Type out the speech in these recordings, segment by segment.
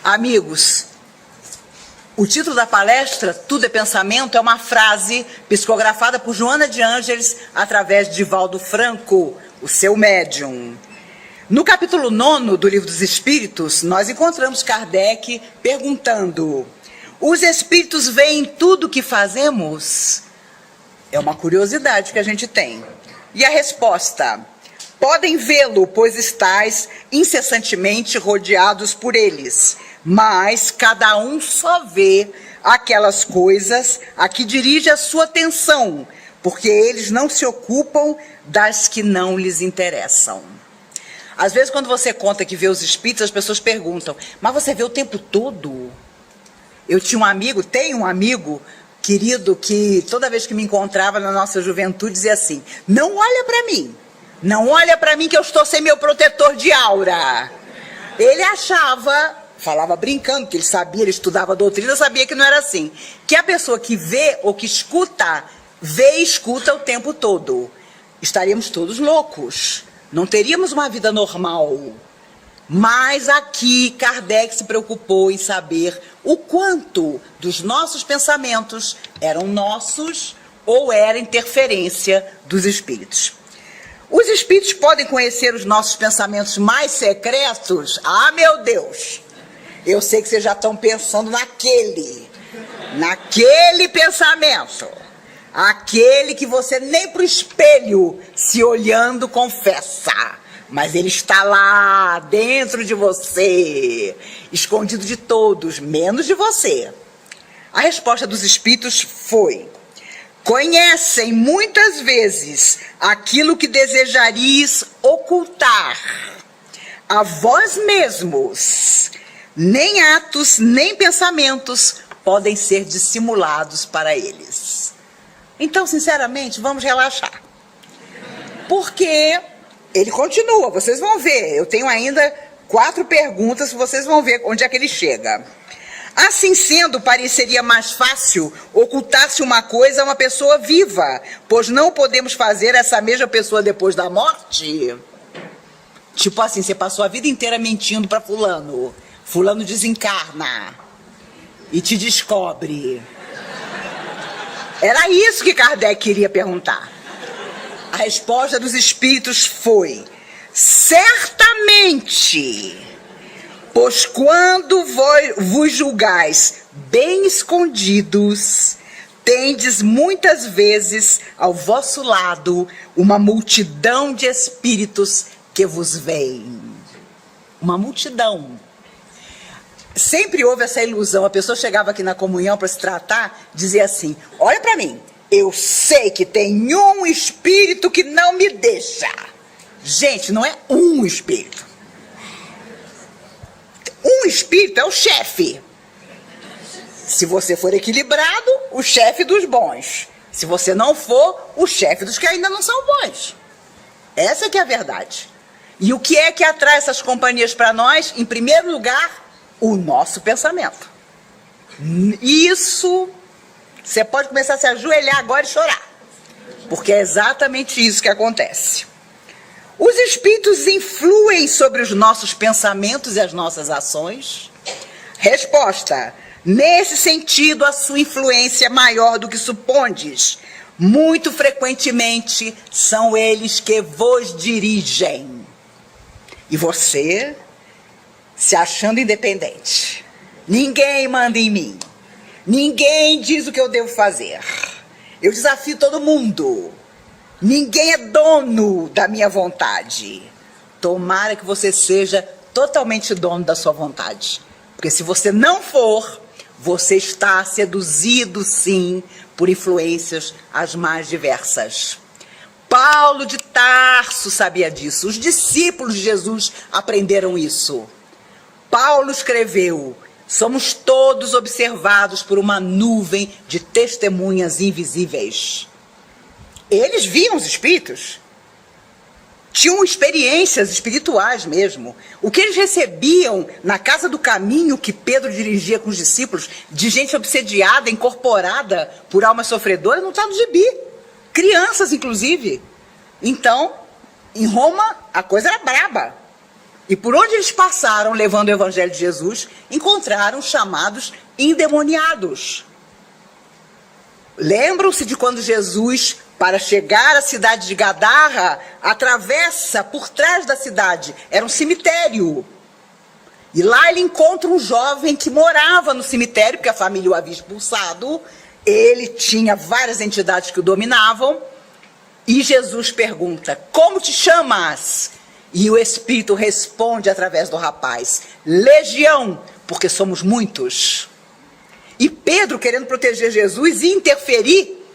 Amigos, o título da palestra, Tudo é Pensamento, é uma frase psicografada por Joana de Ângeles através de Divaldo Franco, o seu médium. No capítulo 9 do Livro dos Espíritos, nós encontramos Kardec perguntando: os espíritos veem tudo o que fazemos? É uma curiosidade que a gente tem. E a resposta: podem vê-lo, pois estáis incessantemente rodeados por eles, mas cada um só vê aquelas coisas a que dirige a sua atenção, porque eles não se ocupam das que não lhes interessam. Às vezes, quando você conta que vê os espíritos, as pessoas perguntam: mas você vê o tempo todo? Eu tinha tenho um amigo querido que toda vez que me encontrava na nossa juventude dizia assim: não olha para mim. Não olha para mim que eu estou sem meu protetor de aura. Ele achava, falava brincando, que ele sabia, ele estudava doutrina, sabia que não era assim. Que a pessoa que vê ou que escuta, vê e escuta o tempo todo. Estaríamos todos loucos. Não teríamos uma vida normal. Mas aqui Kardec se preocupou em saber o quanto dos nossos pensamentos eram nossos ou era interferência dos espíritos. Os espíritos podem conhecer os nossos pensamentos mais secretos? Ah, meu Deus! Eu sei que vocês já estão pensando naquele pensamento. Aquele que você nem pro espelho, se olhando, confessa. Mas ele está lá, dentro de você, escondido de todos, menos de você. A resposta dos espíritos foi: conhecem muitas vezes aquilo que desejarias ocultar a vós mesmos. Nem atos, nem pensamentos podem ser dissimulados para eles. Então, sinceramente, vamos relaxar. Porque ele continua, vocês vão ver. Eu tenho ainda 4 perguntas, vocês vão ver onde é que ele chega. Assim sendo, pareceria mais fácil ocultar-se uma coisa a uma pessoa viva, pois não podemos fazer essa mesma pessoa depois da morte? Tipo assim, você passou a vida inteira mentindo para fulano. Fulano desencarna e te descobre. Era isso que Kardec queria perguntar. A resposta dos espíritos foi: certamente. Pois quando vos julgais bem escondidos, tendes muitas vezes ao vosso lado uma multidão de espíritos que vos veem. Uma multidão. Sempre houve essa ilusão. A pessoa chegava aqui na comunhão para se tratar, dizia assim: olha para mim, eu sei que tem um espírito que não me deixa. Gente, não é um espírito. Um espírito é o chefe. Se você for equilibrado, o chefe dos bons. Se você não for, o chefe dos que ainda não são bons. Essa que é a verdade. E o que é que atrai essas companhias para nós? Em primeiro lugar, o nosso pensamento. Isso, você pode começar a se ajoelhar agora e chorar. Porque é exatamente isso que acontece. Os espíritos influem sobre os nossos pensamentos e as nossas ações? Resposta: nesse sentido, a sua influência é maior do que supondes. Muito frequentemente, são eles que vos dirigem. E você, se achando independente. Ninguém manda em mim. Ninguém diz o que eu devo fazer. Eu desafio todo mundo. Ninguém é dono da minha vontade. Tomara que você seja totalmente dono da sua vontade. Porque se você não for, você está seduzido, sim, por influências as mais diversas. Paulo de Tarso sabia disso. Os discípulos de Jesus aprenderam isso. Paulo escreveu: somos todos observados por uma nuvem de testemunhas invisíveis. Eles viam os espíritos, tinham experiências espirituais mesmo. O que eles recebiam na casa do caminho que Pedro dirigia com os discípulos, de gente obsediada, incorporada por almas sofredoras, não está no gibi. Crianças, inclusive. Então, em Roma, a coisa era braba. E por onde eles passaram, levando o evangelho de Jesus, encontraram chamados endemoniados. Lembram-se de quando Jesus, para chegar à cidade de Gadarra, atravessa por trás da cidade. Era um cemitério. E lá ele encontra um jovem que morava no cemitério, porque a família o havia expulsado. Ele tinha várias entidades que o dominavam. E Jesus pergunta: como te chamas? E o Espírito responde através do rapaz: Legião, porque somos muitos. E Pedro, querendo proteger Jesus e interferir,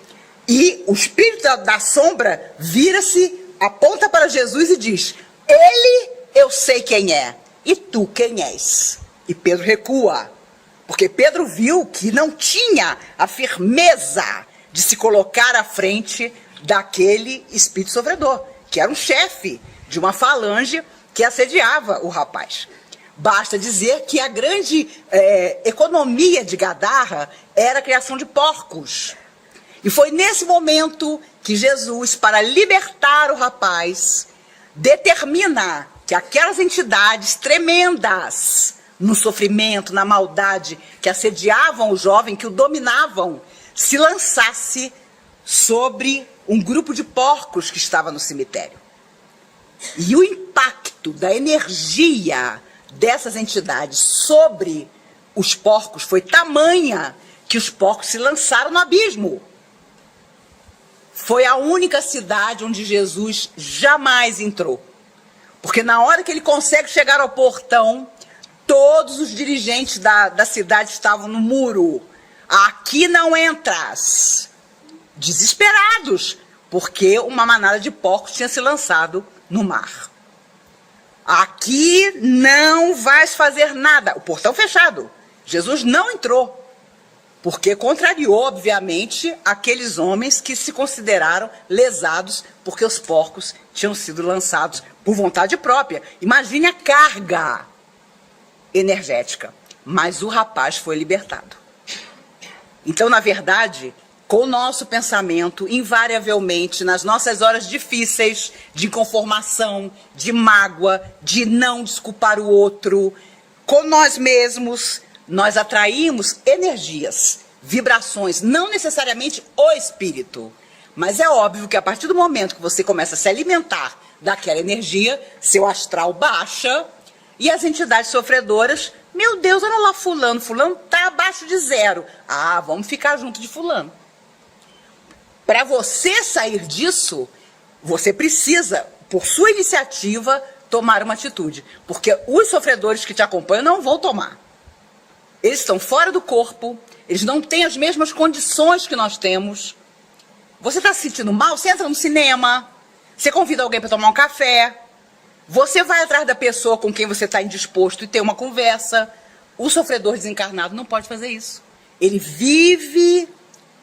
e o Espírito da sombra vira-se, aponta para Jesus e diz: ele eu sei quem é, e tu quem és? E Pedro recua, porque Pedro viu que não tinha a firmeza de se colocar à frente daquele espírito sofredor, que era um chefe de uma falange que assediava o rapaz. Basta dizer que a grande economia de Gadarra era a criação de porcos. E foi nesse momento que Jesus, para libertar o rapaz, determina que aquelas entidades tremendas, no sofrimento, na maldade, que assediavam o jovem, que o dominavam, se lançasse sobre um grupo de porcos que estava no cemitério. E o impacto da energia dessas entidades sobre os porcos foi tamanha que os porcos se lançaram no abismo. Foi a única cidade onde Jesus jamais entrou. Porque na hora que ele consegue chegar ao portão, todos os dirigentes da cidade estavam no muro. Aqui não entras. Desesperados, porque uma manada de porcos tinha se lançado no mar. Aqui não vais fazer nada. O portão fechado. Jesus não entrou, porque contrariou, obviamente, aqueles homens que se consideraram lesados porque os porcos tinham sido lançados por vontade própria. Imagine a carga energética. Mas o rapaz foi libertado. Então, na verdade, com o nosso pensamento, invariavelmente, nas nossas horas difíceis de inconformação, de mágoa, de não desculpar o outro, com nós mesmos, nós atraímos energias, vibrações, não necessariamente o espírito. Mas é óbvio que a partir do momento que você começa a se alimentar daquela energia, seu astral baixa e as entidades sofredoras, meu Deus, olha lá fulano está abaixo de 0. Ah, vamos ficar junto de fulano. Para você sair disso, você precisa, por sua iniciativa, tomar uma atitude. Porque os sofredores que te acompanham não vão tomar. Eles estão fora do corpo, eles não têm as mesmas condições que nós temos. Você está se sentindo mal? Você entra no cinema, você convida alguém para tomar um café, você vai atrás da pessoa com quem você está indisposto e tem uma conversa. O sofredor desencarnado não pode fazer isso. Ele vive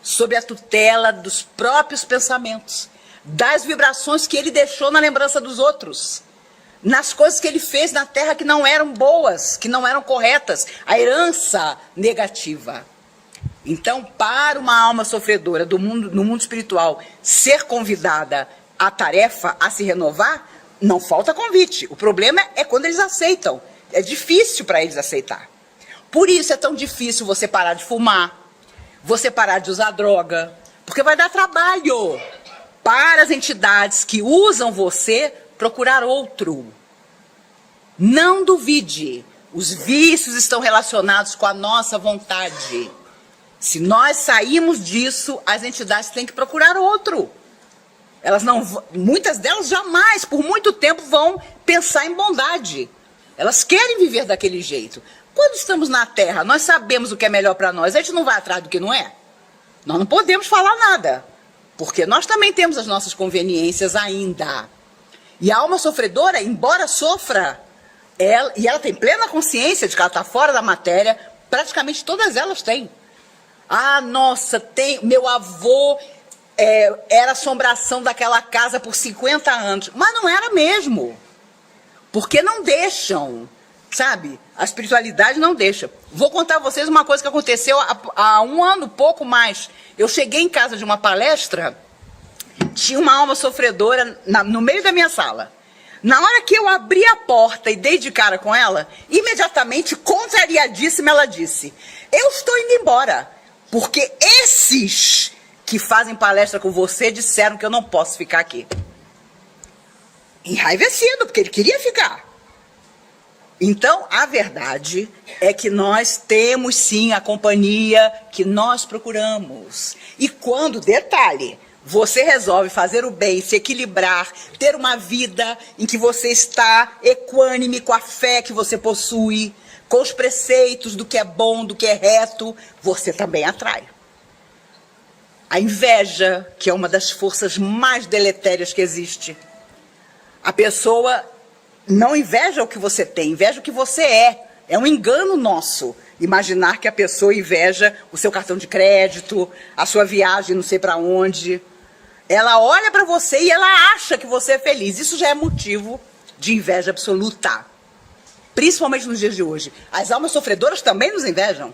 sob a tutela dos próprios pensamentos, das vibrações que ele deixou na lembrança dos outros, nas coisas que ele fez na Terra que não eram boas, que não eram corretas, a herança negativa. Então, para uma alma sofredora no mundo espiritual ser convidada à tarefa, a se renovar, não falta convite. O problema é quando eles aceitam. É difícil para eles aceitar. Por isso é tão difícil você parar de fumar, você parar de usar droga, porque vai dar trabalho para as entidades que usam você procurar outro. Não duvide, os vícios estão relacionados com a nossa vontade. Se nós sairmos disso, as entidades têm que procurar outro. Elas não, muitas delas jamais, por muito tempo, vão pensar em bondade. Elas querem viver daquele jeito. Quando estamos na Terra, nós sabemos o que é melhor para nós. A gente não vai atrás do que não é. Nós não podemos falar nada, porque nós também temos as nossas conveniências ainda. E a alma sofredora, embora sofra, ela tem plena consciência de que ela está fora da matéria, praticamente todas elas têm. Ah, nossa, meu avô era assombração daquela casa por 50 anos. Mas não era mesmo. Porque não deixam, sabe? A espiritualidade não deixa. Vou contar a vocês uma coisa que aconteceu há um ano, pouco mais. Eu cheguei em casa de uma palestra, tinha uma alma sofredora no meio da minha sala. Na hora que eu abri a porta e dei de cara com ela, imediatamente, contrariadíssima, ela disse: eu estou indo embora, porque esses que fazem palestra com você disseram que eu não posso ficar aqui. Enraivecido, porque ele queria ficar. Então, a verdade é que nós temos sim a companhia que nós procuramos. E quando, detalhe, você resolve fazer o bem, se equilibrar, ter uma vida em que você está equânime com a fé que você possui, com os preceitos do que é bom, do que é reto, você também atrai. A inveja, que é uma das forças mais deletérias que existe. A pessoa não inveja o que você tem, inveja o que você é. É um engano nosso imaginar que a pessoa inveja o seu cartão de crédito, a sua viagem não sei para onde. Ela olha para você e ela acha que você é feliz. Isso já é motivo de inveja absoluta. Principalmente nos dias de hoje. As almas sofredoras também nos invejam.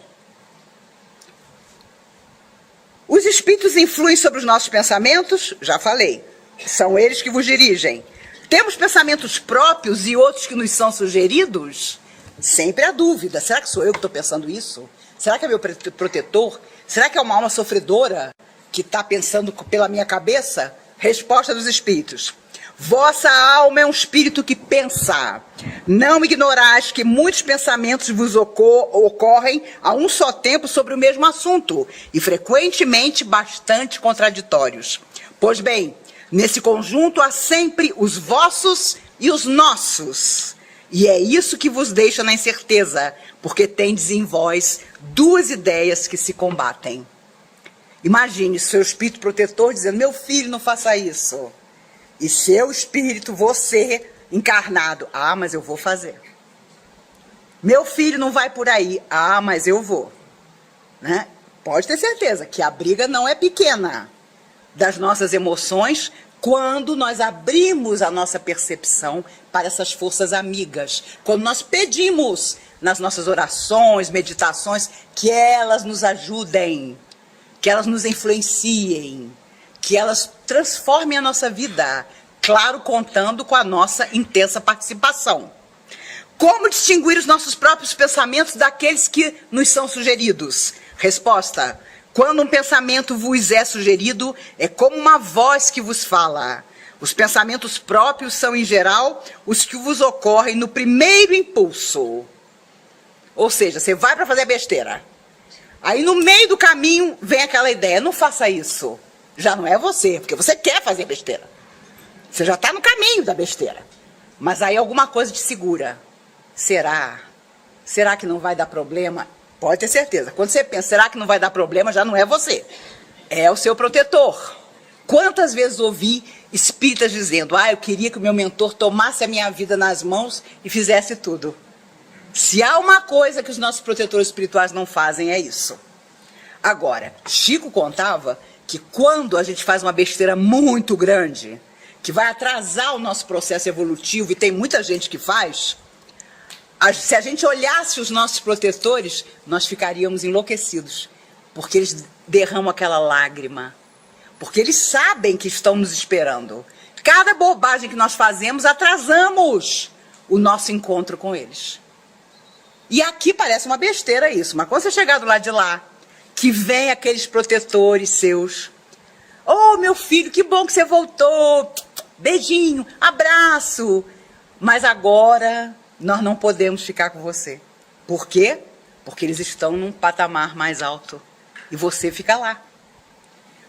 Os espíritos influem sobre os nossos pensamentos? Já falei. São eles que vos dirigem. Temos pensamentos próprios e outros que nos são sugeridos? Sempre há dúvida. Será que sou eu que estou pensando isso? Será que é meu protetor? Será que é uma alma sofredora que está pensando pela minha cabeça? Resposta dos espíritos. Vossa alma é um espírito que pensa. Não ignorais que muitos pensamentos vos ocorrem a um só tempo sobre o mesmo assunto, e frequentemente bastante contraditórios. Pois bem, nesse conjunto há sempre os vossos e os nossos. E é isso que vos deixa na incerteza, porque tendes em vós duas ideias que se combatem. Imagine seu espírito protetor dizendo: meu filho, não faça isso. E seu espírito, você, encarnado: ah, mas eu vou fazer. Meu filho, não vai por aí. Ah, mas eu vou. Né? Pode ter certeza que a briga não é pequena das nossas emoções quando nós abrimos a nossa percepção para essas forças amigas. Quando nós pedimos nas nossas orações, meditações, que elas nos ajudem, que elas nos influenciem, que elas transformem a nossa vida, claro, contando com a nossa intensa participação. Como distinguir os nossos próprios pensamentos daqueles que nos são sugeridos? Resposta: quando um pensamento vos é sugerido, é como uma voz que vos fala. Os pensamentos próprios são, em geral, os que vos ocorrem no primeiro impulso. Ou seja, você vai para fazer besteira. Aí no meio do caminho vem aquela ideia: não faça isso. Já não é você, porque você quer fazer besteira. Você já está no caminho da besteira. Mas aí alguma coisa te segura. Será? Será que não vai dar problema? Pode ter certeza. Quando você pensa, será que não vai dar problema, já não é você. É o seu protetor. Quantas vezes ouvi espíritas dizendo: ah, eu queria que o meu mentor tomasse a minha vida nas mãos e fizesse tudo. Se há uma coisa que os nossos protetores espirituais não fazem, é isso. Agora, Chico contava que quando a gente faz uma besteira muito grande, que vai atrasar o nosso processo evolutivo, e tem muita gente que faz, se a gente olhasse os nossos protetores, nós ficaríamos enlouquecidos, porque eles derramam aquela lágrima, porque eles sabem que estão nos esperando. Cada bobagem que nós fazemos, atrasamos o nosso encontro com eles. E aqui parece uma besteira isso, mas quando você chegar do lado de lá, que vem aqueles protetores seus: oh, meu filho, que bom que você voltou, beijinho, abraço, mas agora nós não podemos ficar com você. Por quê? Porque eles estão num patamar mais alto e você fica lá.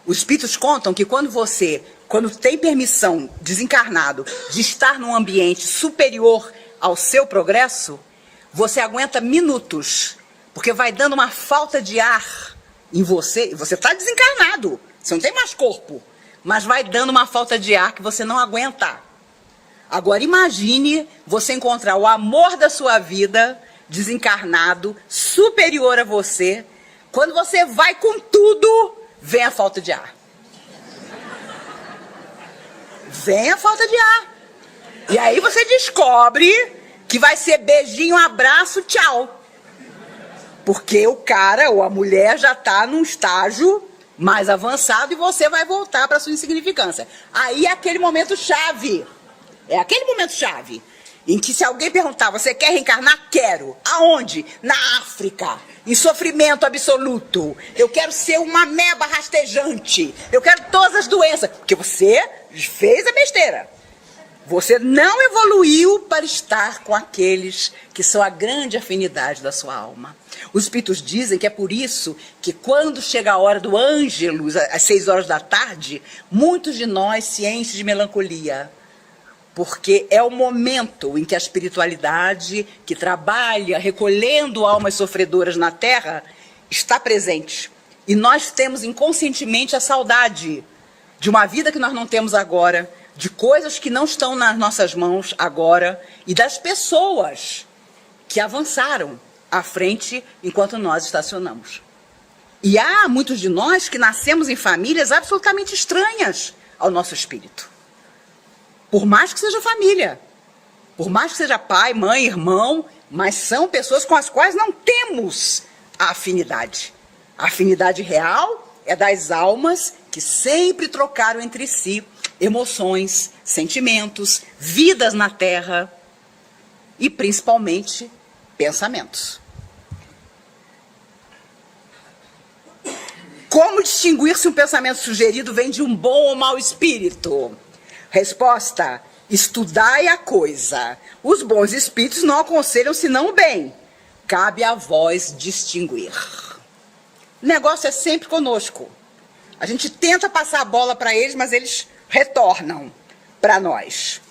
Os espíritos contam que quando tem permissão, desencarnado, de estar num ambiente superior ao seu progresso, você aguenta minutos, porque vai dando uma falta de ar em você, e você está desencarnado, você não tem mais corpo, mas vai dando uma falta de ar que você não aguenta. Agora imagine você encontrar o amor da sua vida, desencarnado, superior a você. Quando você vai com tudo, vem a falta de ar. Vem a falta de ar. E aí você descobre que vai ser beijinho, abraço, tchau. Porque o cara ou a mulher já está num estágio mais avançado e você vai voltar para sua insignificância. Aí é aquele momento chave. É aquele momento-chave em que se alguém perguntar, você quer reencarnar? Quero. Aonde? Na África. Em sofrimento absoluto. Eu quero ser uma ameba rastejante. Eu quero todas as doenças. Porque você fez a besteira. Você não evoluiu para estar com aqueles que são a grande afinidade da sua alma. Os espíritos dizem que é por isso que quando chega a hora do Ângelus, às 6 horas da tarde, muitos de nós se enchem de melancolia. Porque é o momento em que a espiritualidade, que trabalha recolhendo almas sofredoras na Terra, está presente. E nós temos inconscientemente a saudade de uma vida que nós não temos agora, de coisas que não estão nas nossas mãos agora e das pessoas que avançaram à frente enquanto nós estacionamos. E há muitos de nós que nascemos em famílias absolutamente estranhas ao nosso espírito. Por mais que seja família, por mais que seja pai, mãe, irmão, mas são pessoas com as quais não temos a afinidade. A afinidade real é das almas que sempre trocaram entre si emoções, sentimentos, vidas na Terra e, principalmente, pensamentos. Como distinguir se um pensamento sugerido vem de um bom ou mau espírito? Resposta: estudai a coisa. Os bons espíritos não aconselham senão o bem. Cabe a vós distinguir. O negócio é sempre conosco. A gente tenta passar a bola para eles, mas eles retornam para nós.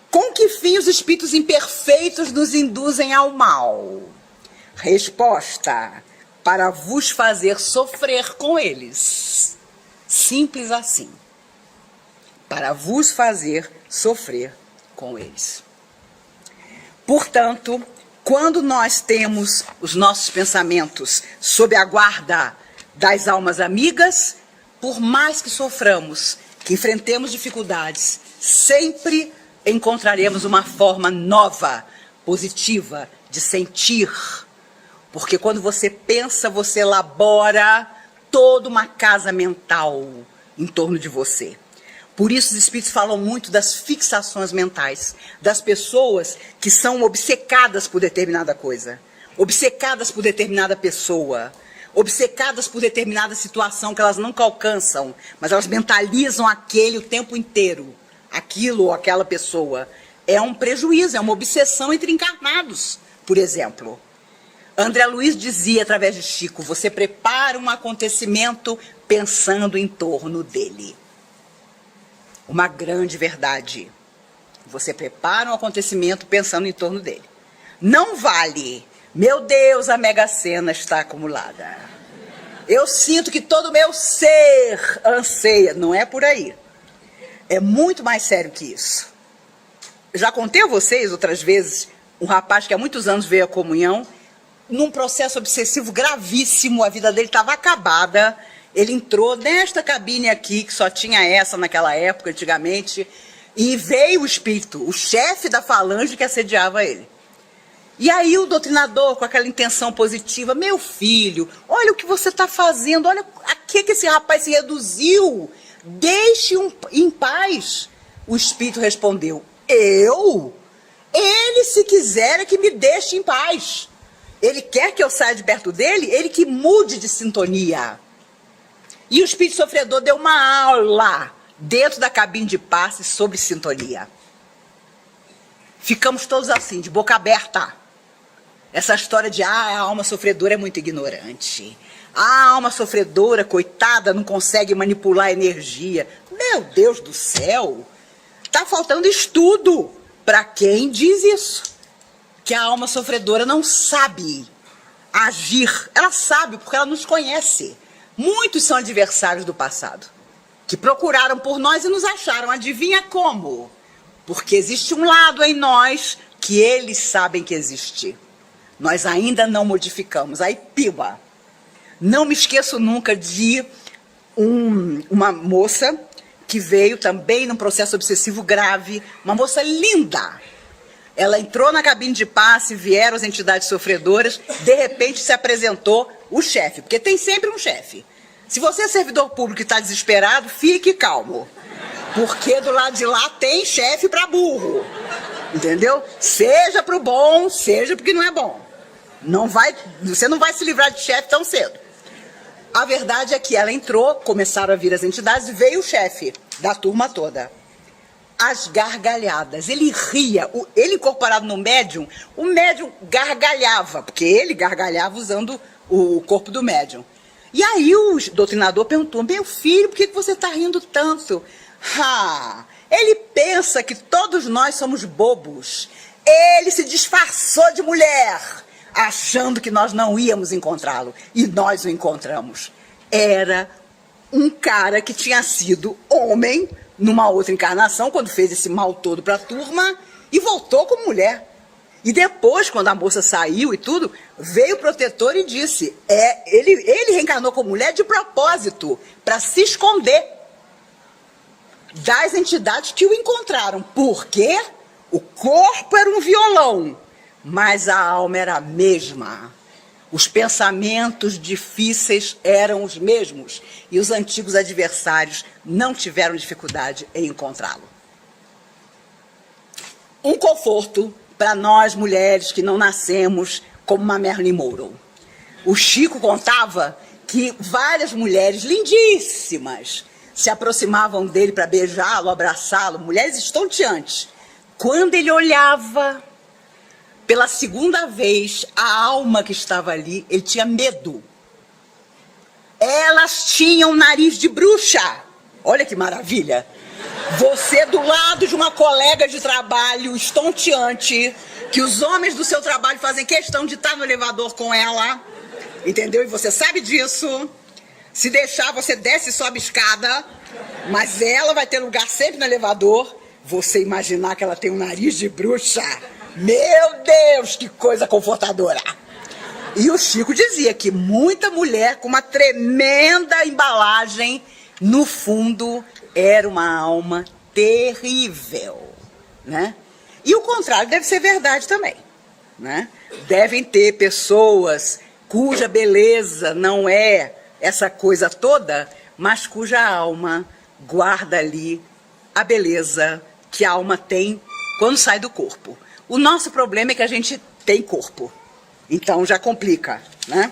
Com que fim os espíritos imperfeitos nos induzem ao mal? Resposta: para vos fazer sofrer com eles. Simples assim. Para vos fazer sofrer com eles. Portanto, quando nós temos os nossos pensamentos sob a guarda das almas amigas, por mais que soframos, que enfrentemos dificuldades, sempre encontraremos uma forma nova, positiva, de sentir. Porque quando você pensa, você elabora toda uma casa mental em torno de você. Por isso os espíritos falam muito das fixações mentais, das pessoas que são obcecadas por determinada coisa, obcecadas por determinada pessoa, obcecadas por determinada situação que elas nunca alcançam, mas elas mentalizam aquele o tempo inteiro, aquilo ou aquela pessoa. É um prejuízo, é uma obsessão entre encarnados, por exemplo. André Luiz dizia através de Chico, você prepara um acontecimento pensando em torno dele. Uma grande verdade. Você prepara um acontecimento pensando em torno dele. Não vale, meu Deus, a Mega Sena está acumulada. Eu sinto que todo o meu ser anseia. Não é por aí. É muito mais sério que isso. Já contei a vocês outras vezes, um rapaz que há muitos anos veio à comunhão, num processo obsessivo gravíssimo, a vida dele estava acabada. Ele entrou nesta cabine aqui, que só tinha essa naquela época, antigamente, e veio o espírito, o chefe da falange que assediava ele. E aí o doutrinador, com aquela intenção positiva, meu filho, olha o que você está fazendo, olha a que esse rapaz se reduziu, deixe-o em paz. O espírito respondeu, eu? Ele, se quiser, é que me deixe em paz. Ele quer que eu saia de perto dele, ele que mude de sintonia. E o espírito sofredor deu uma aula dentro da cabine de passe sobre sintonia. Ficamos todos assim, de boca aberta. Essa história de, a alma sofredora é muito ignorante. A alma sofredora, coitada, não consegue manipular a energia. Meu Deus do céu! Está faltando estudo para quem diz isso. Que a alma sofredora não sabe agir. Ela sabe porque ela nos conhece. Muitos são adversários do passado, que procuraram por nós e nos acharam. Adivinha como? Porque existe um lado em nós que eles sabem que existe. Nós ainda não modificamos. Aí, piba. Não me esqueço nunca de uma moça que veio também num processo obsessivo grave, uma moça linda. Ela entrou na cabine de passe, vieram as entidades sofredoras, de repente se apresentou o chefe, porque tem sempre um chefe. Se você é servidor público e está desesperado, fique calmo. Porque do lado de lá tem chefe para burro. Entendeu? Seja pro bom, seja porque não é bom. Você não vai se livrar de chefe tão cedo. A verdade é que ela entrou, começaram a vir as entidades, veio o chefe da turma toda. As gargalhadas, ele ria, ele incorporado no médium, o médium gargalhava, porque ele gargalhava usando o corpo do médium. E aí o doutrinador perguntou, meu filho, por que você está rindo tanto? Ele pensa que todos nós somos bobos. Ele se disfarçou de mulher, achando que nós não íamos encontrá-lo. E nós o encontramos. Era um cara que tinha sido homem numa outra encarnação, quando fez esse mal todo para a turma, e voltou como mulher. E depois, quando a moça saiu e tudo, veio o protetor e disse, ele reencarnou como mulher de propósito, para se esconder das entidades que o encontraram. Porque o corpo era um violão, mas a alma era a mesma. Os pensamentos difíceis eram os mesmos e os antigos adversários não tiveram dificuldade em encontrá-lo. Um conforto para nós mulheres que não nascemos como uma Marilyn Monroe. O Chico contava que várias mulheres lindíssimas se aproximavam dele para beijá-lo, abraçá-lo, mulheres estonteantes. Quando ele olhava pela segunda vez a alma que estava ali, ele tinha medo. Elas tinham nariz de bruxa. Olha que maravilha. Você do lado de uma colega de trabalho estonteante, que os homens do seu trabalho fazem questão de estar no elevador com ela, entendeu? E você sabe disso. Se deixar, você desce e sobe escada, mas ela vai ter lugar sempre no elevador. Você imaginar que ela tem um nariz de bruxa. Meu Deus, que coisa confortadora. E o Chico dizia que muita mulher com uma tremenda embalagem, no fundo, era uma alma terrível, né? E o contrário deve ser verdade também, né? Devem ter pessoas cuja beleza não é essa coisa toda, mas cuja alma guarda ali a beleza que a alma tem quando sai do corpo. O nosso problema é que a gente tem corpo, então já complica, né?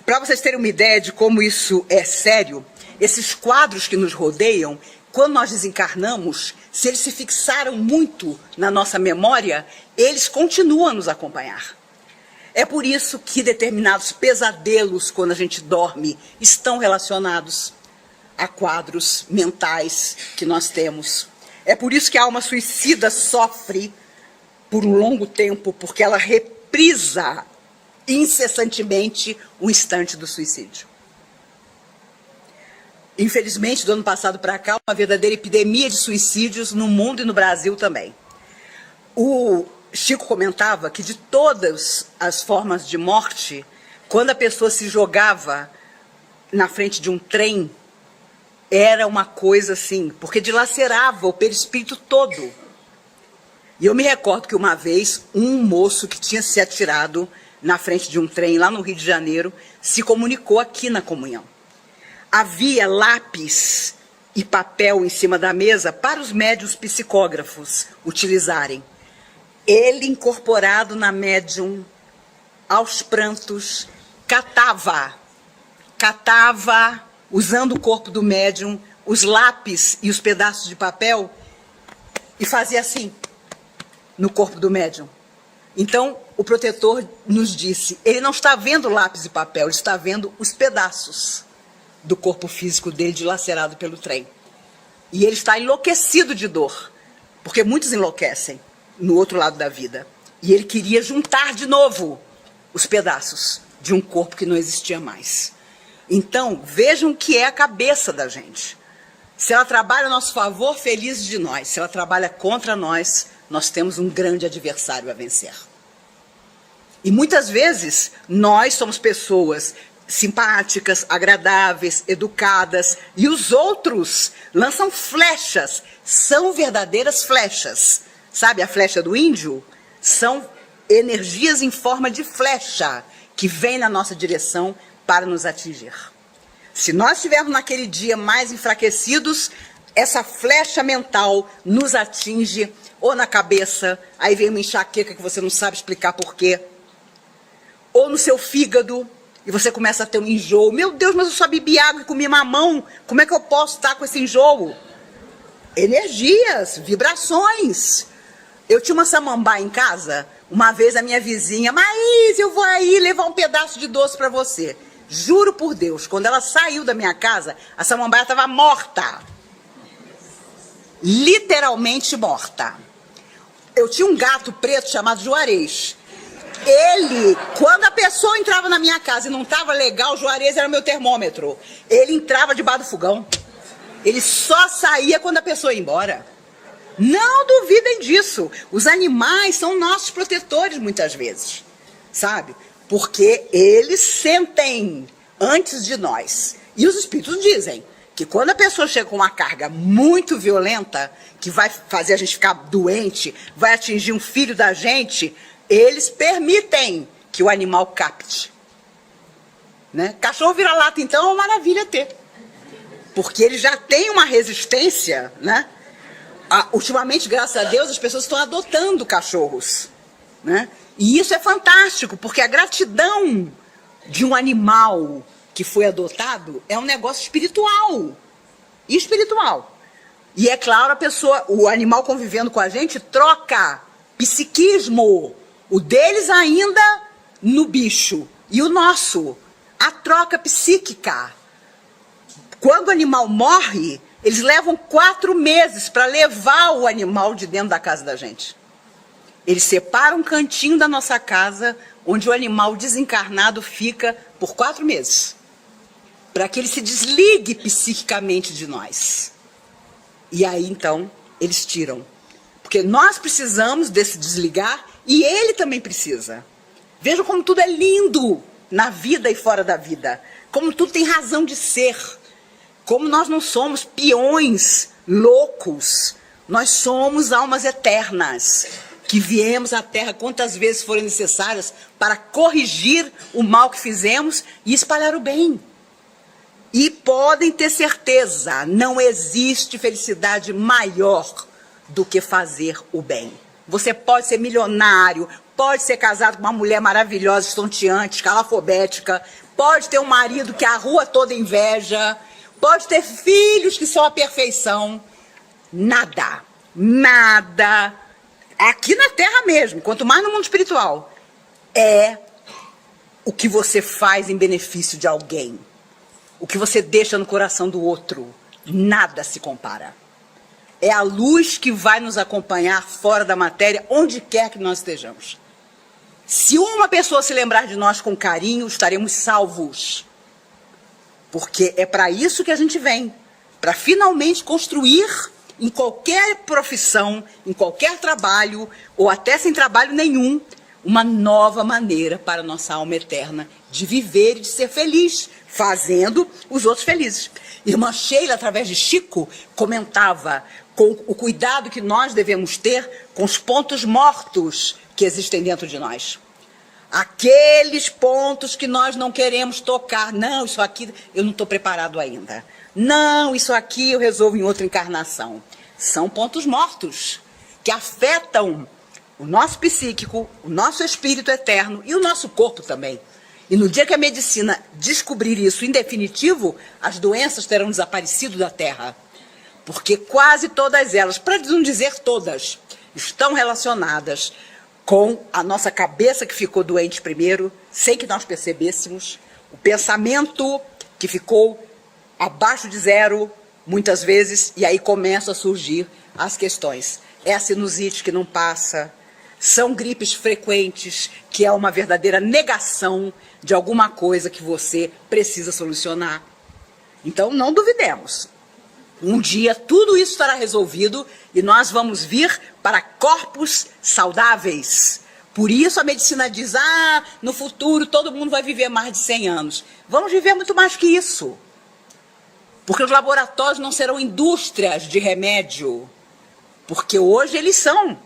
Para vocês terem uma ideia de como isso é sério, esses quadros que nos rodeiam, quando nós desencarnamos, se eles se fixaram muito na nossa memória, eles continuam a nos acompanhar. É por isso que determinados pesadelos, quando a gente dorme, estão relacionados a quadros mentais que nós temos. É por isso que a alma suicida sofre por um longo tempo, porque ela reprisa incessantemente o instante do suicídio. Infelizmente, do ano passado para cá, uma verdadeira epidemia de suicídios no mundo e no Brasil também. O Chico comentava que de todas as formas de morte, quando a pessoa se jogava na frente de um trem, era uma coisa assim, porque dilacerava o perispírito todo. E eu me recordo que uma vez, um moço que tinha se atirado na frente de um trem lá no Rio de Janeiro, se comunicou aqui na comunhão. Havia lápis e papel em cima da mesa para os médiuns psicógrafos utilizarem. Ele, incorporado na médium, aos prantos, catava, usando o corpo do médium, os lápis e os pedaços de papel, e fazia assim, no corpo do médium. Então, o protetor nos disse, ele não está vendo lápis e papel, ele está vendo os pedaços do corpo físico dele dilacerado pelo trem. E ele está enlouquecido de dor, porque muitos enlouquecem no outro lado da vida. E ele queria juntar de novo os pedaços de um corpo que não existia mais. Então, vejam o que é a cabeça da gente. Se ela trabalha a nosso favor, feliz de nós. Se ela trabalha contra nós, nós temos um grande adversário a vencer. E muitas vezes, nós somos pessoas simpáticas, agradáveis, educadas, e os outros lançam flechas, são verdadeiras flechas. Sabe a flecha do índio? São energias em forma de flecha que vêm na nossa direção para nos atingir. Se nós estivermos naquele dia mais enfraquecidos, essa flecha mental nos atinge ou na cabeça, aí vem uma enxaqueca que você não sabe explicar por quê, ou no seu fígado, e você começa a ter um enjoo. Meu Deus, mas eu só bebi água e comi mamão, como é que eu posso estar com esse enjoo? Energias, vibrações. Eu tinha uma samambaia em casa, uma vez a minha vizinha, Maís, eu vou aí levar um pedaço de doce para você. Juro por Deus, quando ela saiu da minha casa, a samambaia estava morta. Literalmente morta. Eu tinha um gato preto chamado Juarez. Ele, quando a pessoa entrava na minha casa e não estava legal, o Juarez era meu termômetro. Ele entrava debaixo do fogão. Ele só saía quando a pessoa ia embora. Não duvidem disso. Os animais são nossos protetores muitas vezes, sabe? Porque eles sentem antes de nós. E os espíritos dizem que quando a pessoa chega com uma carga muito violenta, que vai fazer a gente ficar doente, vai atingir um filho da gente, eles permitem que o animal capte. Né? Cachorro vira-lata, então, é uma maravilha ter. Porque ele já tem uma resistência, né? Ultimamente, graças a Deus, as pessoas estão adotando cachorros, né? E isso é fantástico, porque a gratidão de um animal que foi adotado é um negócio espiritual. Espiritual. E é claro, o animal convivendo com a gente troca psiquismo. O deles ainda no bicho. E o nosso. A troca psíquica. Quando o animal morre, eles levam 4 meses para levar o animal de dentro da casa da gente. Eles separam um cantinho da nossa casa, onde o animal desencarnado fica por 4 meses. Para que ele se desligue psiquicamente de nós. E aí, então, eles tiram. Porque nós precisamos desse desligar e ele também precisa. Vejam como tudo é lindo na vida e fora da vida. Como tudo tem razão de ser. Como nós não somos peões loucos. Nós somos almas eternas. Que viemos à Terra quantas vezes forem necessárias para corrigir o mal que fizemos e espalhar o bem. E podem ter certeza, não existe felicidade maior do que fazer o bem. Você pode ser milionário, pode ser casado com uma mulher maravilhosa, estonteante, escalafobética, pode ter um marido que a rua toda inveja, pode ter filhos que são a perfeição. Nada, nada, aqui na Terra mesmo, quanto mais no mundo espiritual, é o que você faz em benefício de alguém. O que você deixa no coração do outro, nada se compara. É a luz que vai nos acompanhar fora da matéria, onde quer que nós estejamos. Se uma pessoa se lembrar de nós com carinho, estaremos salvos. Porque é para isso que a gente vem. Para finalmente construir em qualquer profissão, em qualquer trabalho, ou até sem trabalho nenhum, uma nova maneira para a nossa alma eterna de viver e de ser feliz, fazendo os outros felizes. Irmã Sheila, através de Chico, comentava com o cuidado que nós devemos ter com os pontos mortos que existem dentro de nós. Aqueles pontos que nós não queremos tocar. Não, isso aqui eu não estou preparado ainda. Não, isso aqui eu resolvo em outra encarnação. São pontos mortos que afetam o nosso psíquico, o nosso espírito eterno e o nosso corpo também. E no dia que a medicina descobrir isso em definitivo, as doenças terão desaparecido da Terra. Porque quase todas elas, para não dizer todas, estão relacionadas com a nossa cabeça que ficou doente primeiro, sem que nós percebêssemos, o pensamento que ficou abaixo de zero, muitas vezes, e aí começam a surgir as questões. É a sinusite que não passa, são gripes frequentes, que é uma verdadeira negação de alguma coisa que você precisa solucionar. Então, não duvidemos. Um dia tudo isso estará resolvido e nós vamos vir para corpos saudáveis. Por isso a medicina diz, no futuro todo mundo vai viver mais de 100 anos. Vamos viver muito mais que isso. Porque os laboratórios não serão indústrias de remédio. Porque hoje eles são.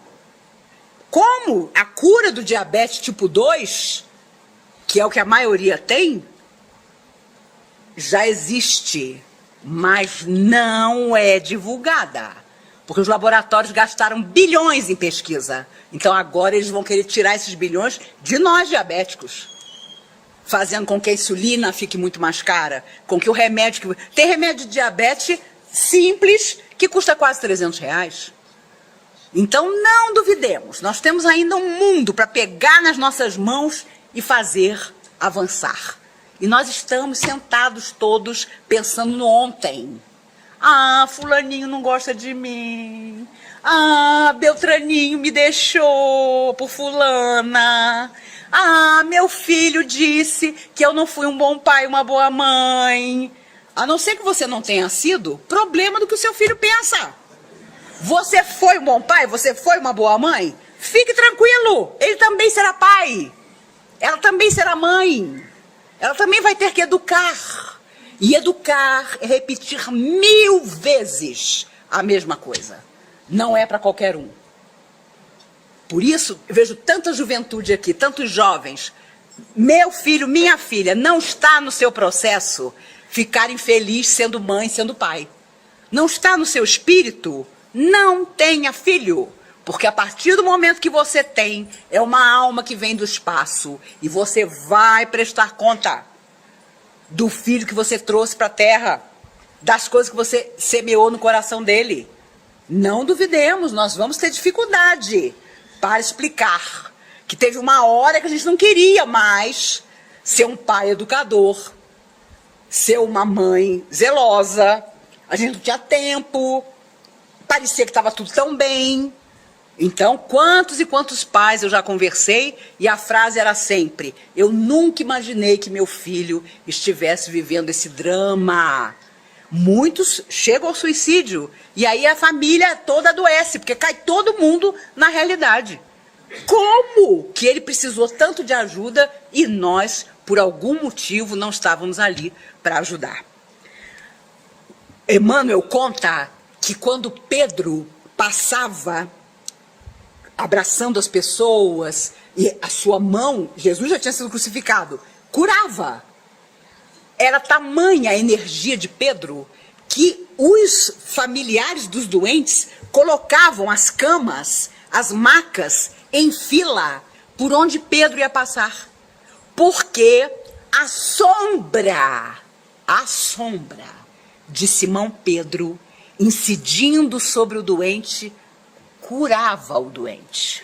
Como a cura do diabetes tipo 2, que é o que a maioria tem, já existe, mas não é divulgada. Porque os laboratórios gastaram bilhões em pesquisa. Então agora eles vão querer tirar esses bilhões de nós diabéticos. Fazendo com que a insulina fique muito mais cara. Com que o remédio... Tem remédio de diabetes simples que custa quase R$300. Então não duvidemos. Nós temos ainda um mundo para pegar nas nossas mãos e fazer avançar. E nós estamos sentados todos pensando no ontem. Ah, fulaninho não gosta de mim. Ah, Beltraninho me deixou por fulana. Ah, meu filho disse que eu não fui um bom pai, uma boa mãe. A não ser que você não tenha sido, problema do que o seu filho pensa. Você foi um bom pai? Você foi uma boa mãe? Fique tranquilo, ele também será pai. Ela também será mãe. Ela também vai ter que educar. E educar é repetir 1000 vezes a mesma coisa. Não é para qualquer um. Por isso, eu vejo tanta juventude aqui, tantos jovens. Meu filho, minha filha, não está no seu processo ficar infeliz sendo mãe, sendo pai. Não está no seu espírito, não tenha filho. Porque a partir do momento que você tem, é uma alma que vem do espaço. E você vai prestar conta do filho que você trouxe para a terra, das coisas que você semeou no coração dele. Não duvidemos, nós vamos ter dificuldade para explicar que teve uma hora que a gente não queria mais ser um pai educador, ser uma mãe zelosa, a gente não tinha tempo, parecia que estava tudo tão bem. Então, quantos e quantos pais eu já conversei e a frase era sempre: eu nunca imaginei que meu filho estivesse vivendo esse drama. Muitos chegam ao suicídio e aí a família toda adoece, porque cai todo mundo na realidade. Como que ele precisou tanto de ajuda e nós, por algum motivo, não estávamos ali para ajudar? Emmanuel conta que quando Pedro passava abraçando as pessoas, e a sua mão, Jesus já tinha sido crucificado, curava. Era tamanha a energia de Pedro que os familiares dos doentes colocavam as camas, as macas, em fila por onde Pedro ia passar. Porque a sombra de Simão Pedro, incidindo sobre o doente, curava o doente.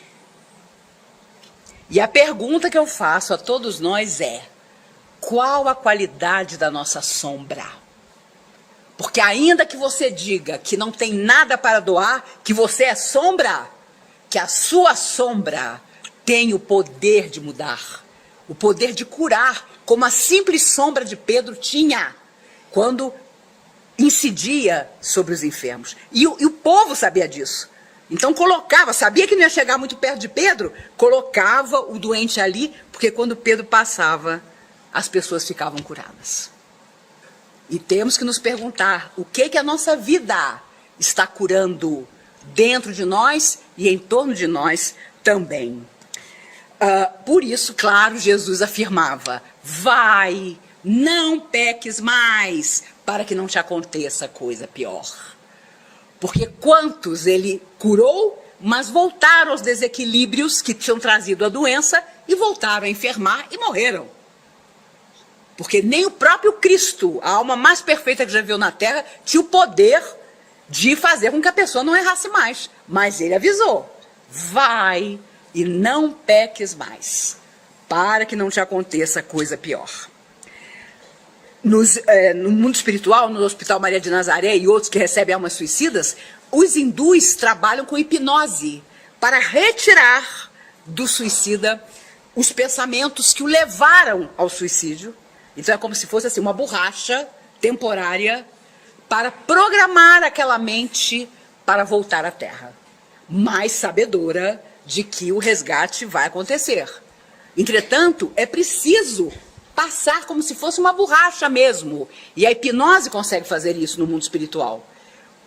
E a pergunta que eu faço a todos nós é: qual a qualidade da nossa sombra? Porque ainda que você diga que não tem nada para doar, que você é sombra, que a sua sombra tem o poder de mudar, o poder de curar, como a simples sombra de Pedro tinha, quando incidia sobre os enfermos. E o povo sabia disso. Então colocava, sabia que não ia chegar muito perto de Pedro, colocava o doente ali, porque quando Pedro passava, as pessoas ficavam curadas. E temos que nos perguntar, o que a nossa vida está curando dentro de nós e em torno de nós também. Por isso, claro, Jesus afirmava: vai, não peques mais, para que não te aconteça coisa pior. Porque quantos ele curou, mas voltaram aos desequilíbrios que tinham trazido a doença e voltaram a enfermar e morreram. Porque nem o próprio Cristo, a alma mais perfeita que já viu na Terra, tinha o poder de fazer com que a pessoa não errasse mais. Mas ele avisou: vai e não peques mais, para que não te aconteça coisa pior. No mundo espiritual, no Hospital Maria de Nazaré e outros que recebem almas suicidas, os hindus trabalham com hipnose para retirar do suicida os pensamentos que o levaram ao suicídio. Então é como se fosse assim, uma borracha temporária para programar aquela mente para voltar à Terra, mais sabedora de que o resgate vai acontecer. Entretanto, é preciso passar como se fosse uma borracha mesmo. E a hipnose consegue fazer isso no mundo espiritual,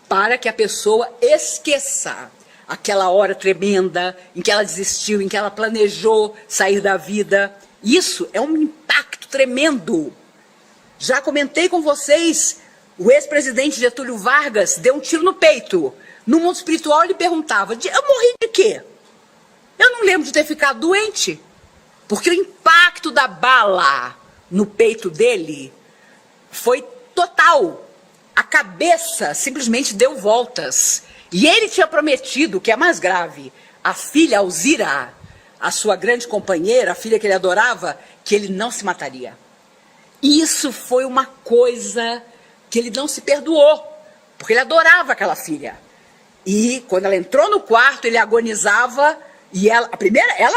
para que a pessoa esqueça aquela hora tremenda em que ela desistiu, em que ela planejou sair da vida. Isso é um impacto tremendo. Já comentei com vocês, o ex-presidente Getúlio Vargas deu um tiro no peito. No mundo espiritual ele perguntava, eu morri de quê? Eu não lembro de ter ficado doente, porque o impacto da bala no peito dele foi total. A cabeça simplesmente deu voltas. E ele tinha prometido, que é mais grave, a filha Alzira, a sua grande companheira, a filha que ele adorava, que ele não se mataria. Isso foi uma coisa que ele não se perdoou, porque ele adorava aquela filha. E quando ela entrou no quarto, ele agonizava, e ela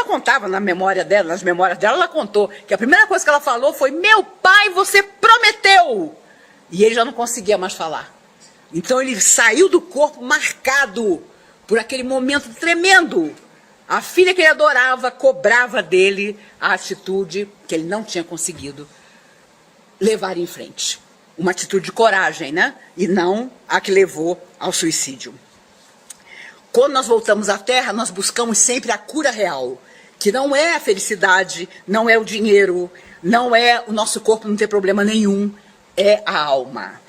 contava nas memórias dela, ela contou que a primeira coisa que ela falou foi: meu pai, você prometeu! E ele já não conseguia mais falar. Então ele saiu do corpo marcado por aquele momento tremendo. A filha que ele adorava cobrava dele a atitude que ele não tinha conseguido levar em frente. Uma atitude de coragem, né? E não a que levou ao suicídio. Quando nós voltamos à Terra, nós buscamos sempre a cura real, que não é a felicidade, não é o dinheiro, não é o nosso corpo não ter problema nenhum, é a alma.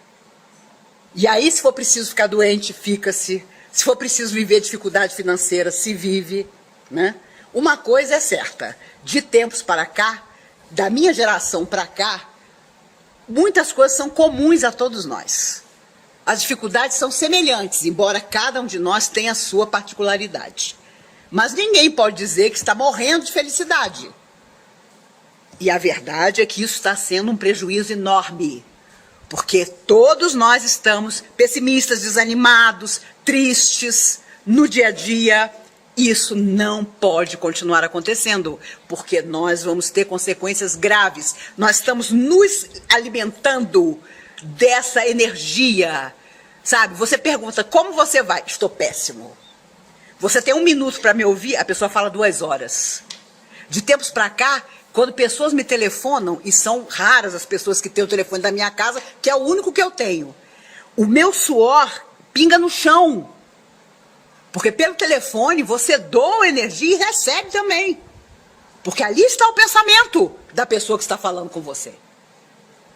E aí, se for preciso ficar doente, fica-se. Se for preciso viver dificuldade financeira, se vive, né? Uma coisa é certa, de tempos para cá, da minha geração para cá, muitas coisas são comuns a todos nós. As dificuldades são semelhantes, embora cada um de nós tenha a sua particularidade. Mas ninguém pode dizer que está morrendo de felicidade. E a verdade é que isso está sendo um prejuízo enorme. Porque todos nós estamos pessimistas, desanimados, tristes, no dia a dia. Isso não pode continuar acontecendo, porque nós vamos ter consequências graves. Nós estamos nos alimentando dessa energia, sabe? Você pergunta, como você vai? Estou péssimo. Você tem 1 minuto para me ouvir, a pessoa fala 2 horas. De tempos para cá, quando pessoas me telefonam, e são raras as pessoas que têm o telefone da minha casa, que é o único que eu tenho, o meu suor pinga no chão. Porque pelo telefone você doa energia e recebe também. Porque ali está o pensamento da pessoa que está falando com você.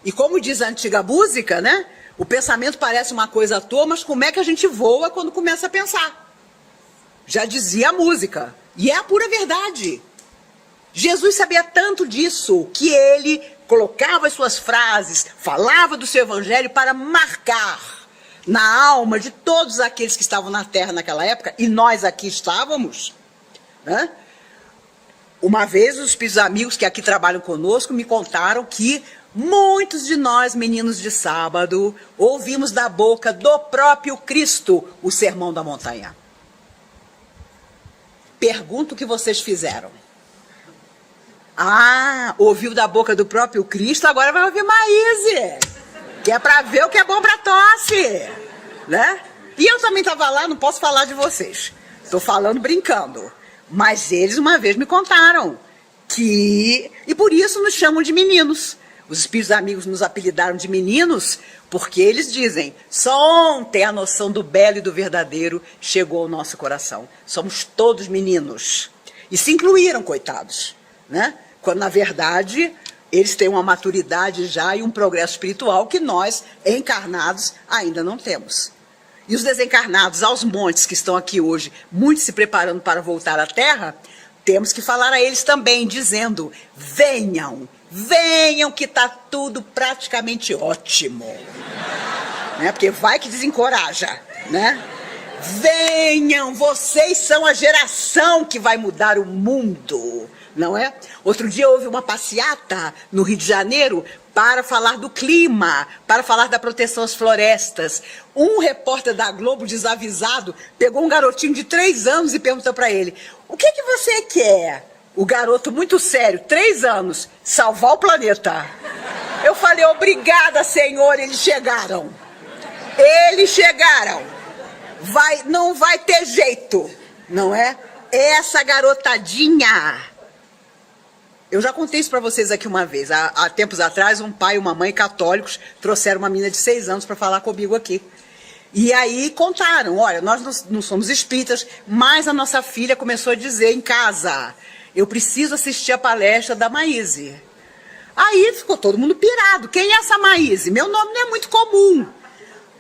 E como diz a antiga música, né? O pensamento parece uma coisa à toa, mas como é que a gente voa quando começa a pensar? Já dizia a música. E é a pura verdade. Jesus sabia tanto disso que ele colocava as suas frases, falava do seu evangelho para marcar na alma de todos aqueles que estavam na terra naquela época, e nós aqui estávamos, né? Uma vez os espíritos amigos que aqui trabalham conosco me contaram que muitos de nós, meninos de sábado, ouvimos da boca do próprio Cristo o sermão da montanha. Pergunto o que vocês fizeram. Ah, ouviu da boca do próprio Cristo, agora vai ouvir Maíse, que é para ver o que é bom para tosse, né? E eu também estava lá, não posso falar de vocês, estou falando brincando, mas eles uma vez me contaram que, e por isso nos chamam de meninos. Os espíritos amigos nos apelidaram de meninos porque eles dizem, só ontem a noção do belo e do verdadeiro chegou ao nosso coração. Somos todos meninos. E se incluíram, coitados, né? Quando, na verdade, eles têm uma maturidade já e um progresso espiritual que nós, encarnados, ainda não temos. E os desencarnados aos montes que estão aqui hoje, muitos se preparando para voltar à Terra, temos que falar a eles também, dizendo, venham, venham que está tudo praticamente ótimo. Né? Porque vai que desencoraja, né? Venham, vocês são a geração que vai mudar o mundo, não é? Outro dia houve uma passeata no Rio de Janeiro para falar do clima, para falar da proteção às florestas. Um repórter da Globo, desavisado, pegou um garotinho de 3 anos e perguntou para ele, o que você quer? O garoto, muito sério, 3 anos, salvar o planeta. Eu falei, obrigada, senhor, eles chegaram. Eles chegaram. Não vai ter jeito, não é? Essa garotadinha. Eu já contei isso para vocês aqui uma vez. Há tempos atrás, um pai e uma mãe católicos trouxeram uma menina de 6 anos para falar comigo aqui. E aí contaram, olha, nós não somos espíritas, mas a nossa filha começou a dizer em casa, eu preciso assistir a palestra da Maíse. Aí ficou todo mundo pirado. Quem é essa Maíse? Meu nome não é muito comum.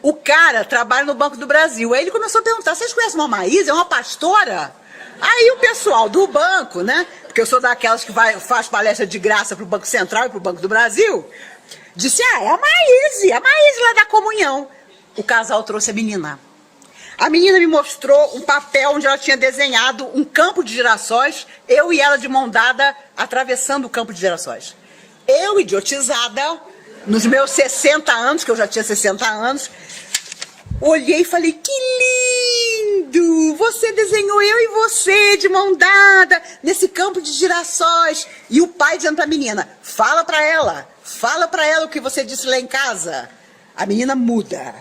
O cara trabalha no Banco do Brasil. Aí ele começou a perguntar, vocês conhecem uma Maíse? É uma pastora? Aí o pessoal do banco, né? Porque eu sou daquelas que faz palestra de graça pro Banco Central e pro Banco do Brasil. Disse, é a Maíse lá da comunhão. O casal trouxe a menina. A menina me mostrou um papel onde ela tinha desenhado um campo de girassóis, eu e ela de mão dada, atravessando o campo de girassóis. Eu, idiotizada, nos meus 60 anos, que eu já tinha 60 anos, olhei e falei, que lindo! Você desenhou eu e você de mão dada nesse campo de girassóis. E o pai dizendo pra menina, fala pra ela o que você disse lá em casa. A menina muda.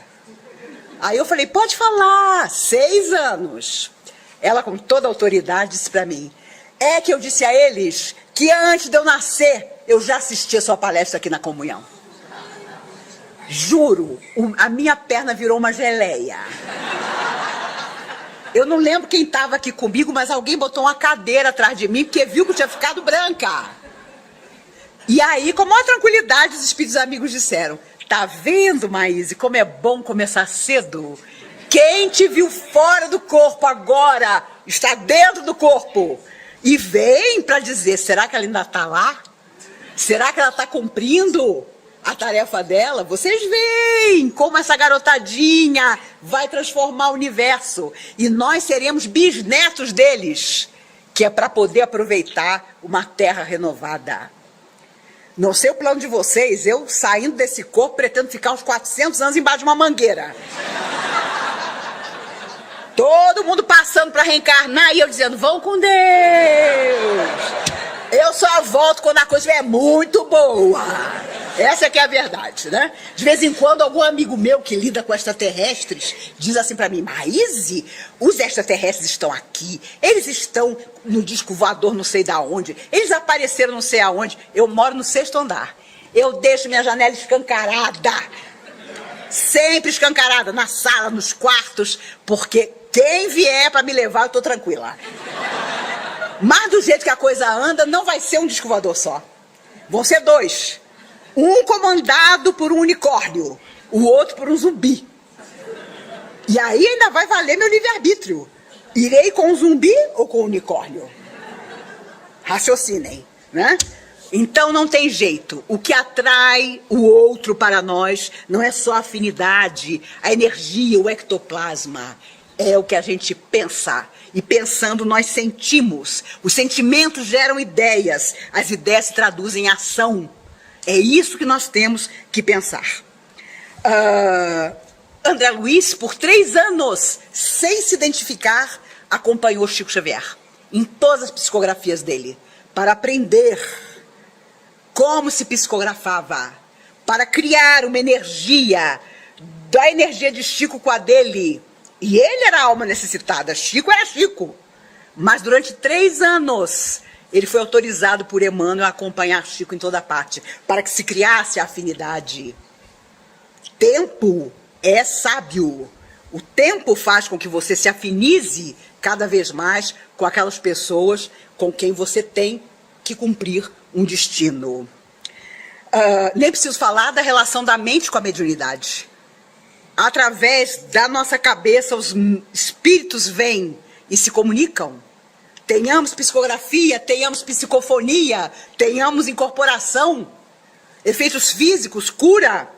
Aí eu falei, pode falar, 6 anos. Ela, com toda a autoridade, disse pra mim, é que eu disse a eles que antes de eu nascer, eu já assisti a sua palestra aqui na comunhão. Juro, a minha perna virou uma geleia. Eu não lembro quem estava aqui comigo, mas alguém botou uma cadeira atrás de mim, porque viu que eu tinha ficado branca. E aí, com maior tranquilidade, os espíritos amigos disseram, tá vendo, Maíse, como é bom começar cedo? Quem te viu fora do corpo agora, está dentro do corpo. E vem para dizer, será que ela ainda está lá? Será que ela está cumprindo a tarefa dela? Vocês veem como essa garotadinha vai transformar o universo. E nós seremos bisnetos deles, que é para poder aproveitar uma terra renovada. Não sei o plano de vocês, eu saindo desse corpo pretendo ficar uns 400 anos embaixo de uma mangueira. Todo mundo passando para reencarnar e eu dizendo, vão com Deus. Eu só volto quando a coisa é muito boa. Essa é que é a verdade, né? De vez em quando, algum amigo meu que lida com extraterrestres diz assim pra mim, Maíse, os extraterrestres estão aqui, eles estão no disco voador não sei da onde, eles apareceram não sei aonde, eu moro no 6º andar. Eu deixo minha janela escancarada, sempre escancarada, na sala, nos quartos, porque quem vier pra me levar, eu tô tranquila. Mas do jeito que a coisa anda, não vai ser um disco voador só. Vão ser 2. Um comandado por um unicórnio, o outro por um zumbi. E aí ainda vai valer meu livre-arbítrio. Irei com o zumbi ou com o unicórnio? Raciocinem, né? Então não tem jeito. O que atrai o outro para nós não é só a afinidade, a energia, o ectoplasma. É o que a gente pensa. E pensando nós sentimos. Os sentimentos geram ideias. As ideias se traduzem em ação. É isso que nós temos que pensar. André Luiz, por 3 anos, sem se identificar, acompanhou Chico Xavier em todas as psicografias dele, para aprender como se psicografava, para criar uma energia, da energia de Chico com a dele. E ele era a alma necessitada, Chico era Chico. Mas durante 3 anos... ele foi autorizado por Emmanuel a acompanhar Chico em toda parte, para que se criasse a afinidade. Tempo é sábio. O tempo faz com que você se afinize cada vez mais com aquelas pessoas com quem você tem que cumprir um destino. Nem preciso falar da relação da mente com a mediunidade. Através da nossa cabeça, os espíritos vêm e se comunicam. Tenhamos psicografia, tenhamos psicofonia, tenhamos incorporação, efeitos físicos, cura.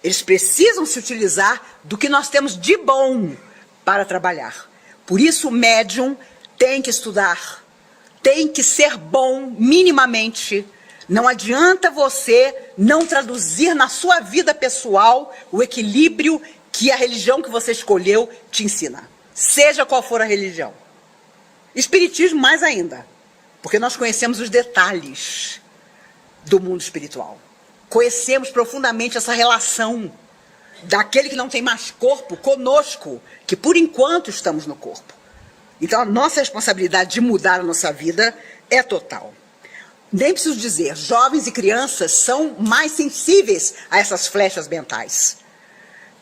Eles precisam se utilizar do que nós temos de bom para trabalhar. Por isso o médium tem que estudar, tem que ser bom minimamente. Não adianta você não traduzir na sua vida pessoal o equilíbrio que a religião que você escolheu te ensina. Seja qual for a religião. Espiritismo mais ainda, porque nós conhecemos os detalhes do mundo espiritual. Conhecemos profundamente essa relação daquele que não tem mais corpo conosco, que por enquanto estamos no corpo. Então a nossa responsabilidade de mudar a nossa vida é total. Nem preciso dizer, jovens e crianças são mais sensíveis a essas flechas mentais.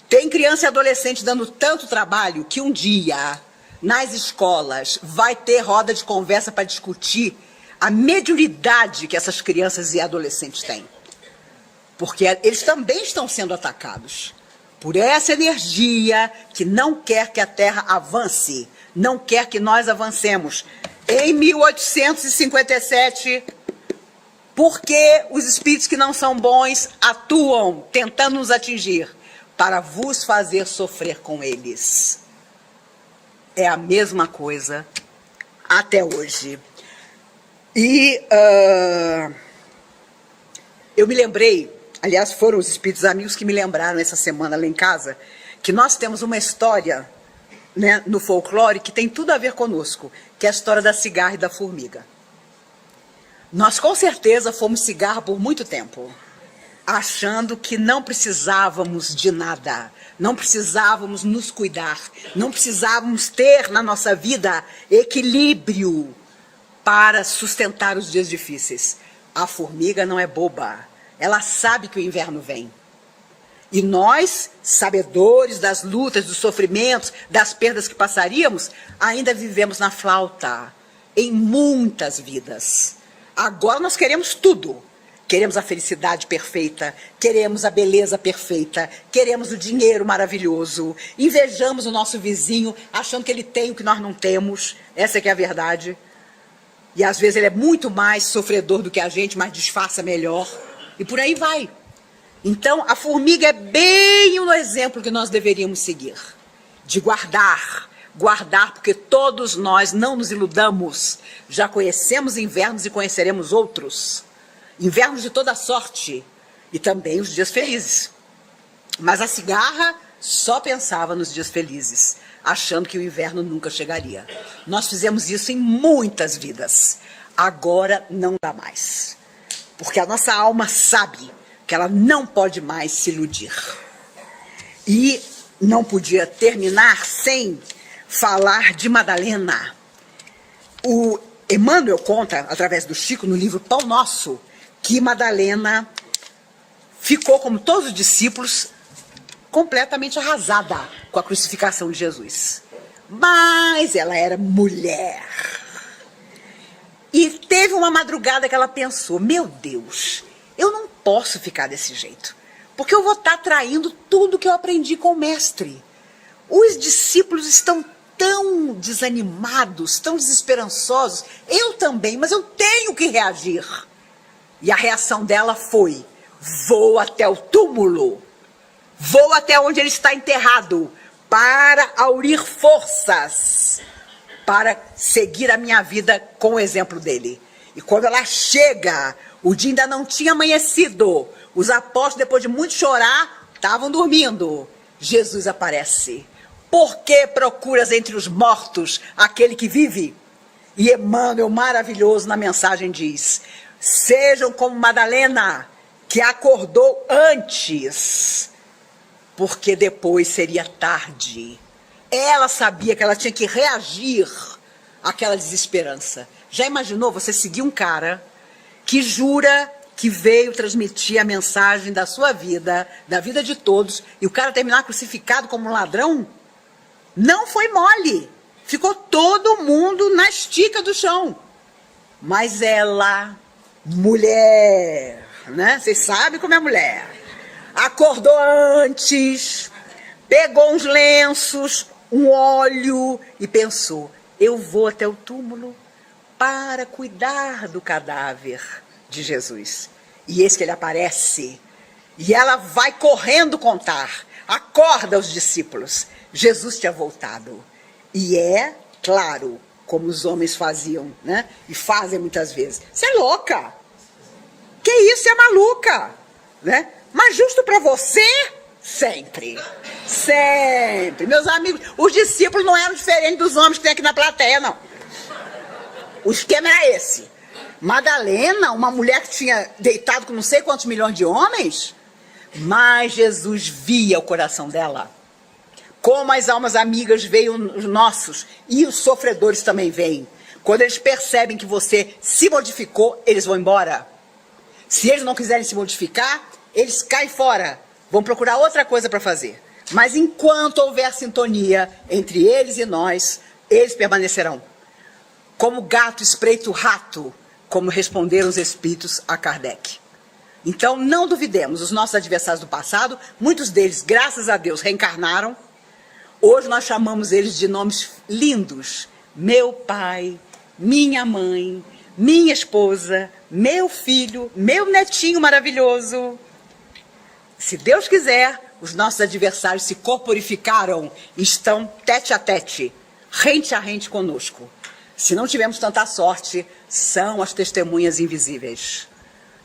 Tem criança e adolescente dando tanto trabalho que um dia... nas escolas, vai ter roda de conversa para discutir a mediunidade que essas crianças e adolescentes têm. porque eles também estão sendo atacados por essa energia que não quer que a Terra avance, não quer que nós avancemos. Em 1857, porque os espíritos que não são bons atuam tentando nos atingir para vos fazer sofrer com eles. É a mesma coisa até hoje. E eu me lembrei, aliás, foram os espíritos amigos que me lembraram essa semana lá em casa, que nós temos uma história, né, no folclore que tem tudo a ver conosco, que é a história da cigarra e da formiga. Nós com certeza fomos cigarra por muito tempo, achando que não precisávamos de nada, não precisávamos nos cuidar, não precisávamos ter na nossa vida equilíbrio para sustentar os dias difíceis. A formiga não é boba, ela sabe que o inverno vem. E nós, sabedores das lutas, dos sofrimentos, das perdas que passaríamos, ainda vivemos na flauta, em muitas vidas. Agora nós queremos tudo. Queremos a felicidade perfeita, queremos a beleza perfeita, queremos o dinheiro maravilhoso, invejamos o nosso vizinho, achando que ele tem o que nós não temos. Essa é que é a verdade. E às vezes ele é muito mais sofredor do que a gente, mas disfarça melhor. E por aí vai. Então, a formiga é bem o exemplo que nós deveríamos seguir. De guardar, porque todos nós, não nos iludamos, já conhecemos invernos e conheceremos outros. Invernos de toda sorte e também os dias felizes. Mas a cigarra só pensava nos dias felizes, achando que o inverno nunca chegaria. Nós fizemos isso em muitas vidas. Agora não dá mais. Porque a nossa alma sabe que ela não pode mais se iludir. E não podia terminar sem falar de Madalena. O Emmanuel conta, através do Chico, no livro Pão Nosso, que Madalena ficou, como todos os discípulos, completamente arrasada com a crucificação de Jesus. Mas ela era mulher. E teve uma madrugada que ela pensou, meu Deus, eu não posso ficar desse jeito, porque eu vou estar traindo tudo que eu aprendi com o mestre. Os discípulos estão tão desanimados, tão desesperançosos, eu também, mas eu tenho que reagir. E a reação dela foi, vou até o túmulo, vou até onde ele está enterrado, para aurir forças, para seguir a minha vida com o exemplo dele. E quando ela chega, o dia ainda não tinha amanhecido, os apóstolos, depois de muito chorar, estavam dormindo. Jesus aparece. Por que procuras entre os mortos aquele que vive? E Emmanuel, maravilhoso, na mensagem diz, sejam como Madalena, que acordou antes, porque depois seria tarde. Ela sabia que ela tinha que reagir àquela desesperança. Já imaginou você seguir um cara que jura que veio transmitir a mensagem da sua vida, da vida de todos, e o cara terminar crucificado como um ladrão? Não foi mole. Ficou todo mundo na estica do chão. Mas ela, mulher, né? Vocês sabem como é mulher. Acordou antes, pegou uns lenços, um óleo e pensou, eu vou até o túmulo para cuidar do cadáver de Jesus. E eis que ele aparece. E ela vai correndo contar. Acorda os discípulos. Jesus tinha voltado. E é, claro, como os homens faziam, né? E fazem muitas vezes. Você é louca. Que isso, você é maluca. Né? Mas justo para você, sempre. Sempre. Meus amigos, os discípulos não eram diferentes dos homens que tem aqui na plateia, não. O esquema era esse. Madalena, uma mulher que tinha deitado com não sei quantos milhões de homens, mas Jesus via o coração dela. Como as almas amigas veem os nossos, e os sofredores também veem. Quando eles percebem que você se modificou, eles vão embora. Se eles não quiserem se modificar, eles caem fora. Vão procurar outra coisa para fazer. Mas enquanto houver sintonia entre eles e nós, eles permanecerão. Como gato espreita o rato, como responderam os espíritos a Kardec. Então, não duvidemos, os nossos adversários do passado, muitos deles, graças a Deus, reencarnaram. Hoje nós chamamos eles de nomes lindos. Meu pai, minha mãe, minha esposa, meu filho, meu netinho maravilhoso. Se Deus quiser, os nossos adversários se corporificaram e estão tete a rente conosco. Se não tivermos tanta sorte, são as testemunhas invisíveis.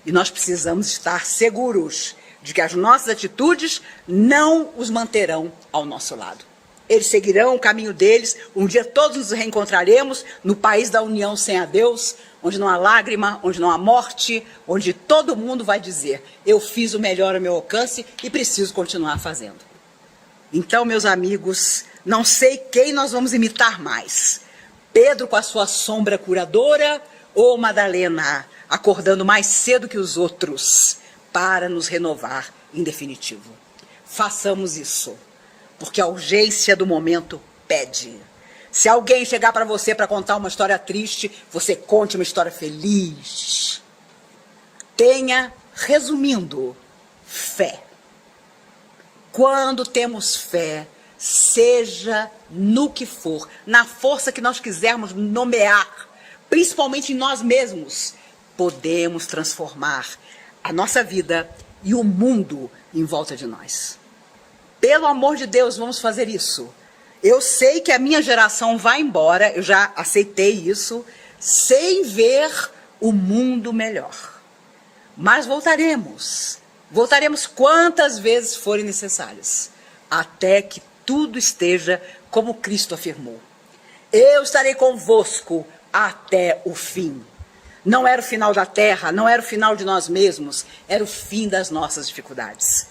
E nós precisamos estar seguros de que as nossas atitudes não os manterão ao nosso lado. Eles seguirão o caminho deles, um dia todos nos reencontraremos no país da união sem a Deus, onde não há lágrima, onde não há morte, onde todo mundo vai dizer, eu fiz o melhor ao meu alcance e preciso continuar fazendo. Então, meus amigos, não sei quem nós vamos imitar mais. Pedro com a sua sombra curadora ou Madalena acordando mais cedo que os outros para nos renovar em definitivo. Façamos isso, porque a urgência do momento pede. Se alguém chegar para você para contar uma história triste, você conte uma história feliz. Tenha, resumindo, fé. Quando temos fé, seja no que for, na força que nós quisermos nomear, principalmente em nós mesmos, podemos transformar a nossa vida e o mundo em volta de nós. Pelo amor de Deus, vamos fazer isso. Eu sei que a minha geração vai embora, eu já aceitei isso, sem ver o mundo melhor. Mas voltaremos. Voltaremos quantas vezes forem necessárias, até que tudo esteja como Cristo afirmou. Eu estarei convosco até o fim. Não era o final da terra, não era o final de nós mesmos, era o fim das nossas dificuldades,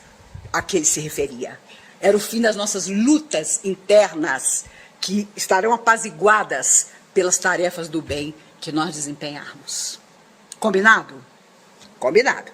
a que ele se referia. Era o fim das nossas lutas internas, que estarão apaziguadas pelas tarefas do bem que nós desempenharmos. Combinado? Combinado.